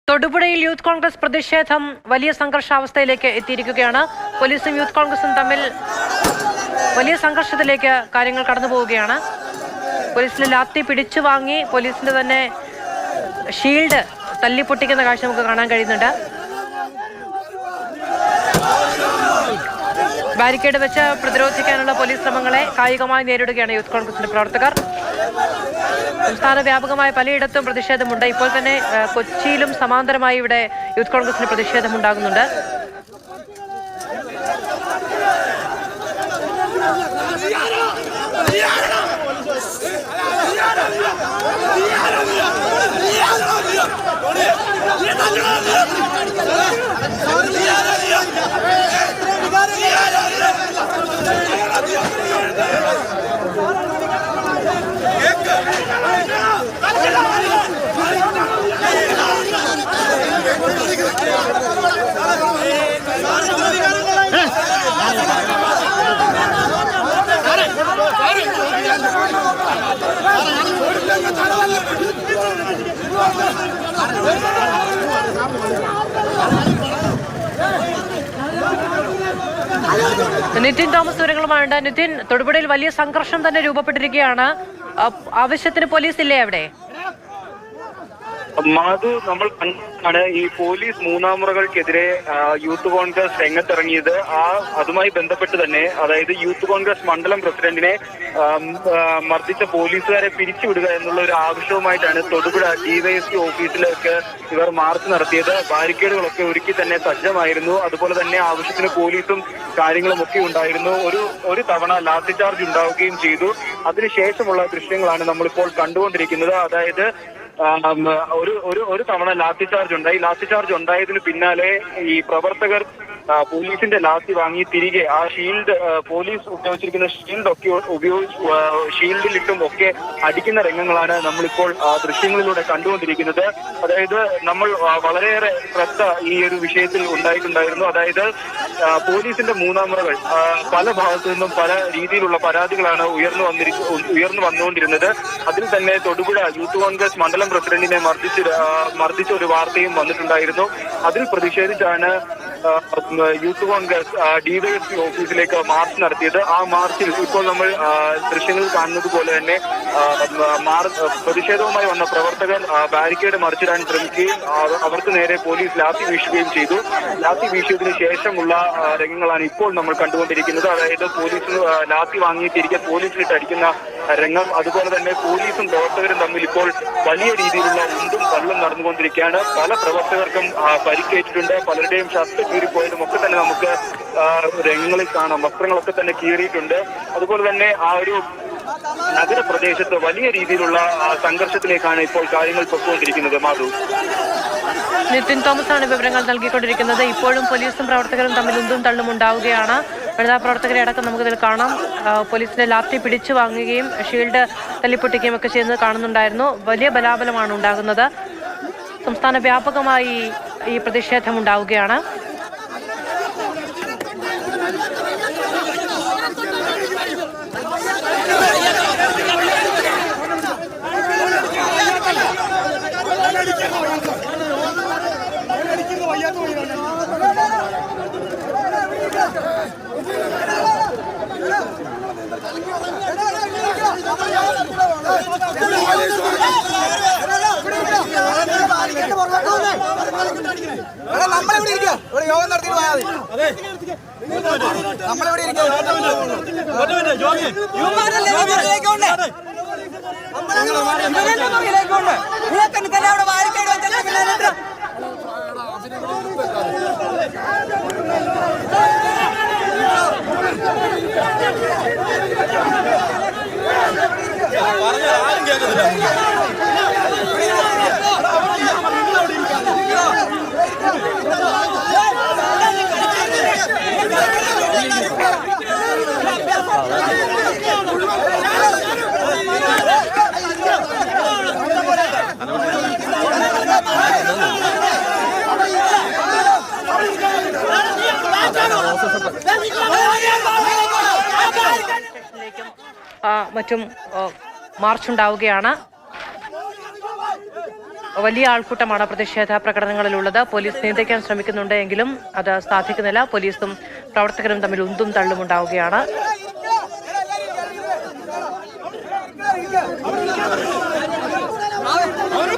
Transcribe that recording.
തൊടുപുഴയിൽ യൂത്ത് കോൺഗ്രസ് പ്രതിഷേധം വലിയ സംഘർഷാവസ്ഥയിലേക്ക് എത്തിയിരിക്കുകയാണ്. പോലീസും യൂത്ത് കോൺഗ്രസും തമ്മിൽ വലിയ സംഘർഷത്തിലേക്ക് കാര്യങ്ങൾ കടന്നു പോവുകയാണ്. പോലീസിന്റെ ലാത്തി പിടിച്ചു വാങ്ങി പോലീസിന്റെ തന്നെ ഷീൽഡ് തല്ലിപ്പൊട്ടിക്കുന്ന കാഴ്ച നമുക്ക് കാണാൻ കഴിയുന്നുണ്ട്. ബാരിക്കേഡ് വെച്ച് പ്രതിരോധിക്കാനുള്ള പോലീസ് ശ്രമങ്ങളെ കായികമായി നേരിടുകയാണ് യൂത്ത് കോൺഗ്രസിന്റെ പ്രവർത്തകർ. സംസ്ഥാന വ്യാപകമായ പലയിടത്തും പ്രതിഷേധമുണ്ട്. ഇപ്പോൾ തന്നെ കൊച്ചിയിലും സമാന്തരമായി ഇവിടെ യൂത്ത് കോൺഗ്രസിന് പ്രതിഷേധമുണ്ടാകുന്നുണ്ട്. നിതിൻ തോമസ് വിവരങ്ങളുമായുണ്ട്. നിതിൻ, തൊടുപുഴയിൽ വലിയ സംഘർഷം തന്നെ രൂപപ്പെട്ടിരിക്കുകയാണ്. ആവശ്യത്തിന് പോലീസ് ഇല്ലേ അവിടെ? മാധു, നമ്മൾ കണ്ടാണ് ഈ പോലീസ് മൂന്നാമുറകൾക്കെതിരെ യൂത്ത് കോൺഗ്രസ് രംഗത്തിറങ്ങിയത്. അതുമായി ബന്ധപ്പെട്ട് തന്നെ, അതായത് യൂത്ത് കോൺഗ്രസ് മണ്ഡലം പ്രസിഡന്റിനെ മർദ്ദിച്ച പോലീസുകാരെ പിരിച്ചുവിടുക എന്നുള്ള ഒരു ആവശ്യവുമായിട്ടാണ് തൊടുപുഴ ഡിവൈഎസ്പി ഓഫീസിലേക്ക് ഇവർ മാർച്ച് നടത്തിയത്. ബാരിക്കേഡുകളൊക്കെ ഒരുക്കി തന്നെ സജ്ജമായിരുന്നു. അതുപോലെ തന്നെ ആവശ്യത്തിന് പോലീസും കാര്യങ്ങളും ഒക്കെ ഉണ്ടായിരുന്നു. ഒരു തവണ ലാത്തി ചാർജ് ഉണ്ടാവുകയും ചെയ്തു. അതിനുശേഷമുള്ള ദൃശ്യങ്ങളാണ് നമ്മളിപ്പോൾ കണ്ടുകൊണ്ടിരിക്കുന്നത്. അതായത് ഒരു തവണ ലാത്തി ചാർജ് ഉണ്ടായി. ലാത്തി ചാർജ് ഉണ്ടായതിന് പിന്നാലെ ഈ പ്രവർത്തകർ പോലീസിന്റെ ലാത്തി വാങ്ങി തിരികെ ആ ഷീൽഡ്, പോലീസ് ഉപയോഗിച്ചിരിക്കുന്ന ഷീൽഡൊക്കെ ഷീൽഡിലിട്ടും ഒക്കെ അടിക്കുന്ന രംഗങ്ങളാണ് നമ്മളിപ്പോൾ ദൃശ്യങ്ങളിലൂടെ കണ്ടുകൊണ്ടിരിക്കുന്നത്. അതായത് നമ്മൾ വളരെയേറെ ശ്രദ്ധ ഈ ഒരു വിഷയത്തിൽ ഉണ്ടായിട്ടുണ്ടായിരുന്നു. അതായത് പോലീസിന്റെ മൂന്നാമുറകൾ പല ഭാഗത്തു നിന്നും പല രീതിയിലുള്ള പരാതികളാണ് ഉയർന്നു വന്നുകൊണ്ടിരുന്നത്. അതിൽ തന്നെ തൊടുപുഴ യൂത്ത് കോൺഗ്രസ് മണ്ഡലം പ്രസിഡന്റിനെ മർദ്ദിച്ച ഒരു വാർത്തയും വന്നിട്ടുണ്ടായിരുന്നു. അതിൽ പ്രതിഷേധിച്ചാണ് യൂത്ത് കോൺഗ്രസ് ഡിവൈഎസ്പി ഓഫീസിലേക്ക് മാർച്ച് നടത്തിയത്. ആ മാർച്ചിൽ ഇപ്പോൾ നമ്മൾ ദൃശ്യങ്ങളിൽ കാണുന്നത് പോലെ തന്നെ പ്രതിഷേധവുമായി വന്ന പ്രവർത്തകർ ബാരിക്കേഡ് മറിച്ചിടാൻ ശ്രമിക്കുകയും അവർക്ക് നേരെ പോലീസ് ലാത്തി വീശുകയും ചെയ്തു. ലാത്തി വീശിയതിനു ശേഷമുള്ള രംഗങ്ങളാണ് ഇപ്പോൾ നമ്മൾ കണ്ടുകൊണ്ടിരിക്കുന്നത്. അതായത് പോലീസിന് ലാത്തി വാങ്ങി തിരികെ പോലീസിലിട്ട് അടിക്കുന്ന രംഗം. അതുപോലെ തന്നെ പോലീസും പ്രവർത്തകരും തമ്മിൽ ഇപ്പോൾ വലിയ രീതിയിലുള്ള ഉന്തും തള്ളും നടന്നുകൊണ്ടിരിക്കുകയാണ്. പല പ്രവർത്തകർക്കും പരിക്കേറ്റിട്ടുണ്ട്. പലരുടെയും ഷർട്ട് കീറിപ്പോയതും ഒക്കെ തന്നെ നമുക്ക് രംഗങ്ങളിൽ കാണാം. വസ്ത്രങ്ങളൊക്കെ തന്നെ കീറിയിട്ടുണ്ട്. അതുപോലെ തന്നെ ആ ഒരു നഗരപ്രദേശത്ത് വലിയ രീതിയിലുള്ള സംഘർഷത്തിലേക്കാണ് ഇപ്പോൾ കാര്യങ്ങൾ പൊയ്ക്കൊണ്ടിരിക്കുന്നത്. മാധു, നിതിൻ തോമസ് ആണ് വിവരങ്ങൾ നൽകിക്കൊണ്ടിരിക്കുന്നത്. ഇപ്പോഴും പോലീസും പ്രവർത്തകരും തമ്മിൽ ഉന്തും തള്ളും ഉണ്ടാവുകയാണ്. വനിതാ പ്രവർത്തകരെ അടക്കം നമുക്കിതിൽ കാണാം. പോലീസിന്റെ ലാത്തി പിടിച്ചു വാങ്ങുകയും ഷീൽഡ് തല്ലിപ്പൊട്ടിക്കുകയും ഒക്കെ ചെയ്യുന്നത് കാണുന്നുണ്ടായിരുന്നു. വലിയ ബലാബലമാണ് ഉണ്ടാകുന്നത്. സംസ്ഥാന വ്യാപകമായി ഈ പ്രതിഷേധം ഉണ്ടാവുകയാണ്. നമ്മളെവിടെ ഇരിക്കുക? ഇവിടെ യോഗം നടത്തി പോയാൽ നമ്മളെവിടെ മറ്റും മാർച്ച് ഉണ്ടാവുകയാണ്. വലിയ ആൾക്കൂട്ടമാണ് പ്രതിഷേധ പ്രകടനങ്ങളിലുള്ളത്. പോലീസ് നിയന്ത്രിക്കാൻ ശ്രമിക്കുന്നുണ്ട് എങ്കിലും അത് സാധിക്കുന്നില്ല. പോലീസും പ്രവർത്തകരും തമ്മിൽ ഉന്തും തള്ളും ഉണ്ടാവുകയാണ്. അവര്